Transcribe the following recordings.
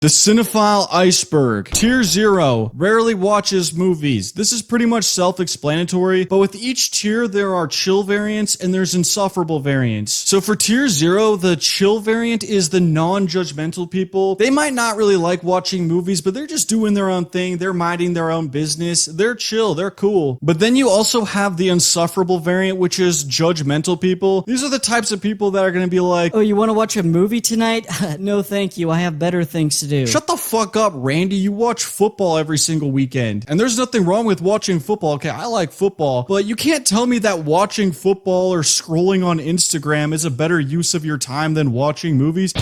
The Cinephile Iceberg. Tier 0 rarely watches movies. This is pretty much self-explanatory, but with each tier there are chill variants and there's insufferable variants. So for tier 0, the chill variant is the non-judgmental people. They might not really like watching movies, but they're just doing their own thing. They're minding their own business. They're chill. They're cool. But then you also have the insufferable variant, which is judgmental people. These are the types of people that are going to be like, "Oh, you want to watch a movie tonight? No, thank you. I have better things to do." Shut the fuck up, Randy. You watch football every single weekend. And there's nothing wrong with watching football. Okay, I like football. But you can't tell me that watching football or scrolling on Instagram is a better use of your time than watching movies.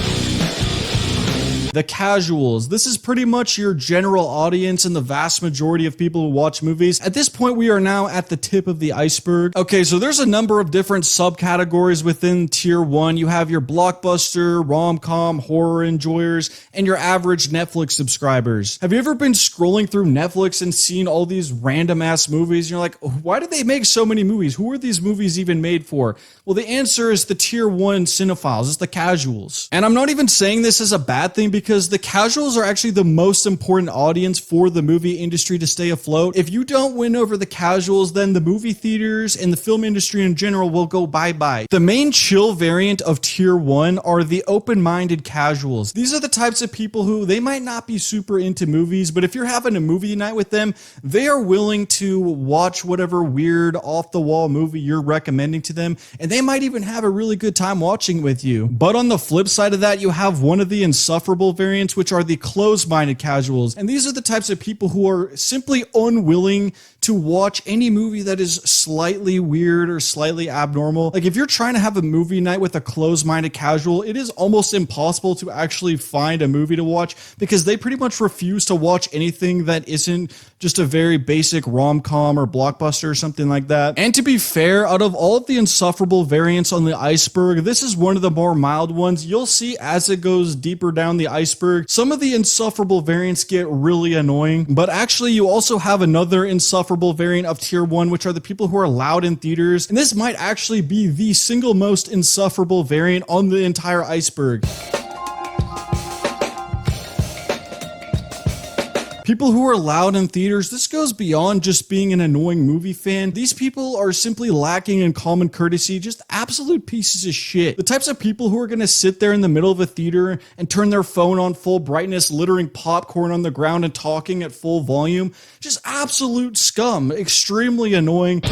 The casuals. This is pretty much your general audience and the vast majority of people who watch movies. At this point, we are now at the tip of the iceberg. Okay, so there's a number of different subcategories within tier 1. You have your blockbuster, rom-com, horror enjoyers, and your average Netflix subscribers. Have you ever been scrolling through Netflix and seen all these random ass movies? And you're like, why did they make so many movies? Who are these movies even made for? Well, the answer is the tier 1 cinephiles. It's the casuals. And I'm not even saying this as a bad thing, because the casuals are actually the most important audience for the movie industry to stay afloat. If you don't win over the casuals, then the movie theaters and the film industry in general will go bye-bye. The main chill variant of tier 1 are the open-minded casuals. These are the types of people who, they might not be super into movies, but if you're having a movie night with them, they are willing to watch whatever weird off-the-wall movie you're recommending to them, and they might even have a really good time watching with you. But on the flip side of that, you have one of the insufferable variants, which are the closed-minded casuals. And these are the types of people who are simply unwilling to watch any movie that is slightly weird or slightly abnormal. Like, if you're trying to have a movie night with a closed-minded casual, it is almost impossible to actually find a movie to watch, because they pretty much refuse to watch anything that isn't just a very basic rom-com or blockbuster or something like that. And to be fair, out of all of the insufferable variants on the iceberg, this is one of the more mild ones. You'll see as it goes deeper down the iceberg, some of the insufferable variants get really annoying. But actually, you also have another insufferable variant of tier 1, which are the people who are loud in theaters. And this might actually be the single most insufferable variant on the entire iceberg. People who are loud in theaters, this goes beyond just being an annoying movie fan. These people are simply lacking in common courtesy, just absolute pieces of shit. The types of people who are going to sit there in the middle of a theater and turn their phone on full brightness, littering popcorn on the ground and talking at full volume, just absolute scum, extremely annoying.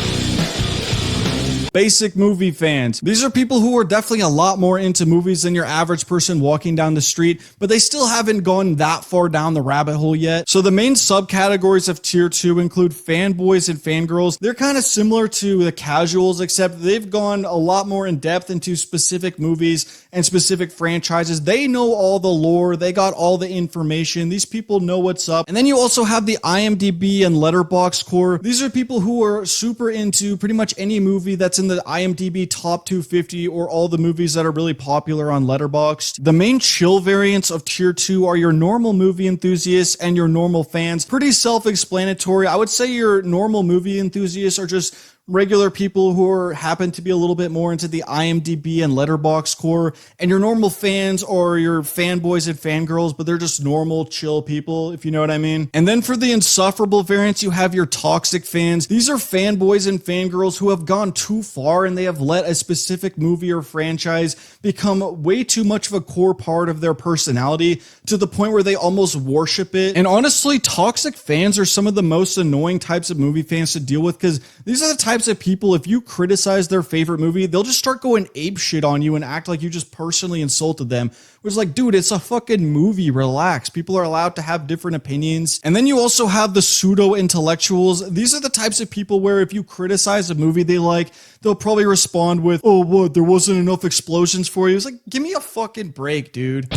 Basic movie fans. These are people who are definitely a lot more into movies than your average person walking down the street, but they still haven't gone that far down the rabbit hole yet. So the main subcategories of tier 2 include fanboys and fangirls. They're kind of similar to the casuals, except they've gone a lot more in depth into specific movies and specific franchises. They know all the lore. They got all the information. These people know what's up. And then you also have the IMDb and Letterboxd core. These are people who are super into pretty much any movie that's in the IMDb top 250 or all the movies that are really popular on Letterboxd. The main chill variants of tier 2 are your normal movie enthusiasts and your normal fans. Pretty self-explanatory. I would say your normal movie enthusiasts are just regular people who happen to be a little bit more into the IMDb and Letterboxd core, and your normal fans are your fanboys and fangirls, but they're just normal, chill people, if you know what I mean. And then for the insufferable variants, you have your toxic fans. These are fanboys and fangirls who have gone too far, and they have let a specific movie or franchise become way too much of a core part of their personality, to the point where they almost worship it. And honestly, toxic fans are some of the most annoying types of movie fans to deal with, because these are the types of people, if you criticize their favorite movie, they'll just start going ape shit on you and act like you just personally insulted them. It's like, dude, it's a fucking movie. Relax. People are allowed to have different opinions. And then you also have the pseudo-intellectuals. These are the types of people where if you criticize a movie they like, they'll probably respond with, "Oh, what? There wasn't enough explosions for you." It's like, give me a fucking break, dude.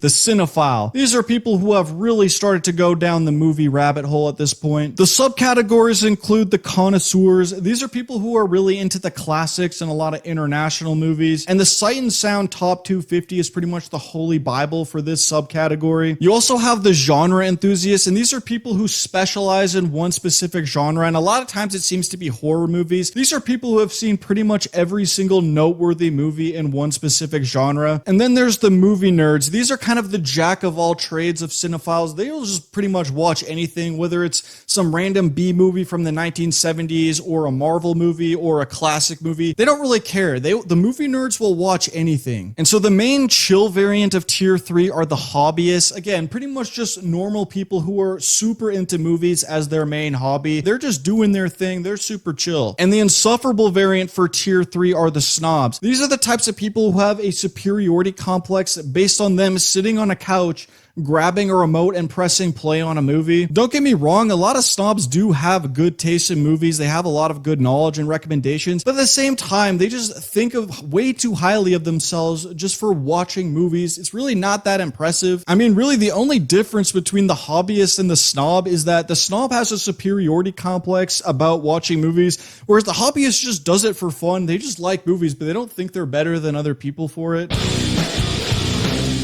The Cinephile. These are people who have really started to go down the movie rabbit hole at this point. The subcategories include the connoisseurs. These are people who are really into the classics and a lot of international movies. And the Sight and Sound Top 250 is pretty much the holy bible for this subcategory. You also have the genre enthusiasts, and these are people who specialize in one specific genre, and a lot of times it seems to be horror movies. These are people who have seen pretty much every single noteworthy movie in one specific genre. And then there's the movie nerds. These are kind kind of the jack of all trades of cinephiles. They'll just pretty much watch anything, whether it's some random B movie from the 1970s or a Marvel movie or a classic movie. They don't really care. The movie nerds will watch anything. And so the main chill variant of tier 3 are the hobbyists. Again, pretty much just normal people who are super into movies as their main hobby. They're just doing their thing. They're super chill. And the insufferable variant for tier 3 are the snobs. These are the types of people who have a superiority complex based on them sitting on a couch, grabbing a remote and pressing play on a movie. Don't get me wrong, a lot of snobs do have good taste in movies. They have a lot of good knowledge and recommendations, but at the same time, they just think of way too highly of themselves just for watching movies. It's really not that impressive. I mean, really, the only difference between the hobbyist and the snob is that the snob has a superiority complex about watching movies, whereas the hobbyist just does it for fun. They just like movies, but they don't think they're better than other people for it.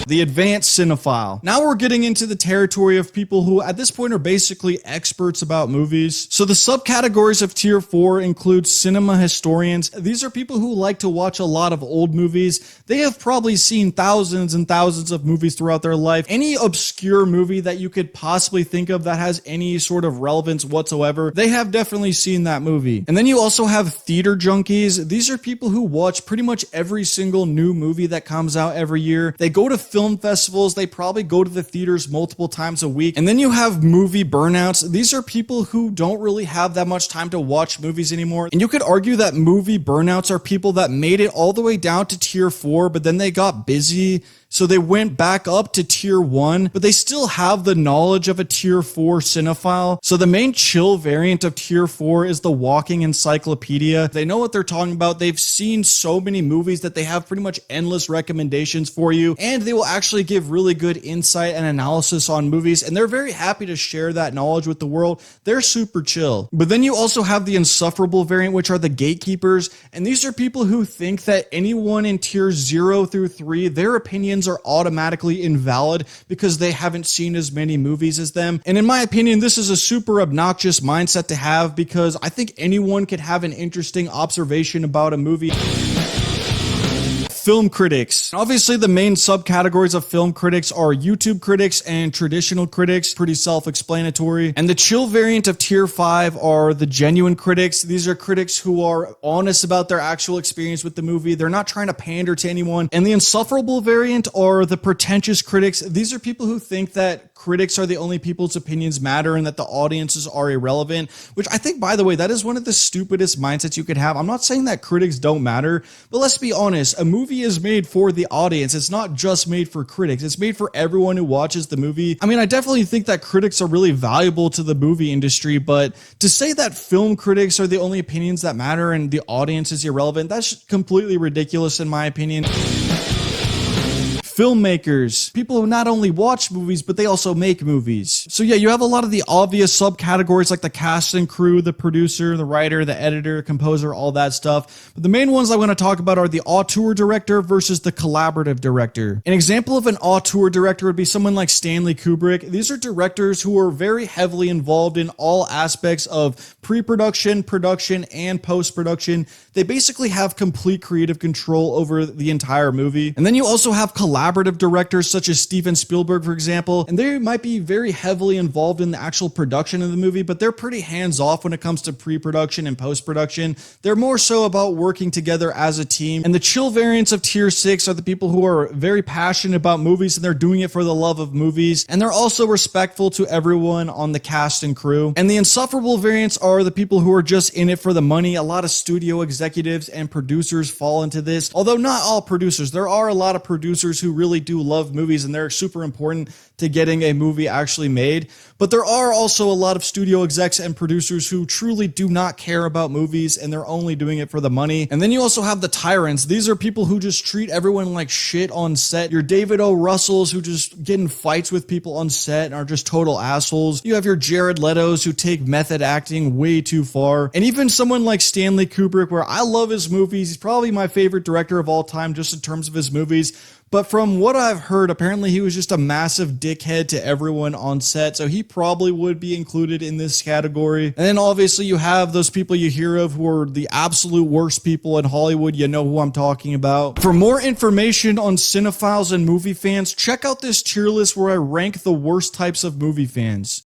The advanced cinephile. Now we're getting into the territory of people who at this point are basically experts about movies. So the subcategories of tier 4 include cinema historians. These are people who like to watch a lot of old movies. They have probably seen thousands and thousands of movies throughout their life. Any obscure movie that you could possibly think of that has any sort of relevance whatsoever, they have definitely seen that movie. And then you also have theater junkies. These are people who watch pretty much every single new movie that comes out every year. They go to film festivals. They probably go to the theaters multiple times a week. And then you have movie burnouts. These are people who don't really have that much time to watch movies anymore. And you could argue that movie burnouts are people that made it all the way down to tier 4, but then they got busy, so they went back up to tier 1, but they still have the knowledge of a tier 4 cinephile. So the main chill variant of tier 4 is the walking encyclopedia. They know what they're talking about. They've seen so many movies that they have pretty much endless recommendations for you, and they will actually give really good insight and analysis on movies, and they're very happy to share that knowledge with the world. They're super chill. But then you also have the insufferable variant, which are the gatekeepers, and these are people who think that anyone in tier 0 through 3, their opinions are automatically invalid because they haven't seen as many movies as them. And in my opinion, this is a super obnoxious mindset to have, because I think anyone could have an interesting observation about a movie. Film critics. Obviously, the main subcategories of film critics are YouTube critics and traditional critics, pretty self-explanatory. And the chill variant of tier 5 are the genuine critics. These are critics who are honest about their actual experience with the movie. They're not trying to pander to anyone. And the insufferable variant are the pretentious critics. These are people who think that critics are the only people's opinions matter and that the audiences are irrelevant, which I think, by the way, that is one of the stupidest mindsets you could have. I'm not saying that critics don't matter, but let's be honest, a movie is made for the audience. It's not just made for critics. It's made for everyone who watches the movie. I mean, I definitely think that critics are really valuable to the movie industry, but to say that film critics are the only opinions that matter and the audience is irrelevant, that's completely ridiculous in my opinion. Filmmakers, people who not only watch movies, but they also make movies. So yeah, you have a lot of the obvious subcategories like the cast and crew, the producer, the writer, the editor, composer, all that stuff. But the main ones I want to talk about are the auteur director versus the collaborative director. An example of an auteur director would be someone like Stanley Kubrick. These are directors who are very heavily involved in all aspects of pre-production, production, and post-production. They basically have complete creative control over the entire movie. And then you also have collaborative directors such as Steven Spielberg, for example, and they might be very heavily involved in the actual production of the movie, but they're pretty hands-off when it comes to pre-production and post-production. They're more so about working together as a team. And the chill variants of tier 6 are the people who are very passionate about movies and they're doing it for the love of movies, and they're also respectful to everyone on the cast and crew. And the insufferable variants are the people who are just in it for the money. A lot of studio executives and producers fall into this, although not all producers. There are a lot of producers who really do love movies and they're super important to getting a movie actually made. But there are also a lot of studio execs and producers who truly do not care about movies and they're only doing it for the money. And then you also have the tyrants. These are people who just treat everyone like shit on set. Your David O. Russells who just get in fights with people on set and are just total assholes. You have your Jared Letos who take method acting way too far. And even someone like Stanley Kubrick, where I love his movies. He's probably my favorite director of all time just in terms of his movies. but from what I've heard, apparently he was just a massive dickhead to everyone on set, so he probably would be included in this category. And then obviously you have those people you hear of who are the absolute worst people in Hollywood. You know who I'm talking about. For more information on cinephiles and movie fans, check out this tier list where I rank the worst types of movie fans.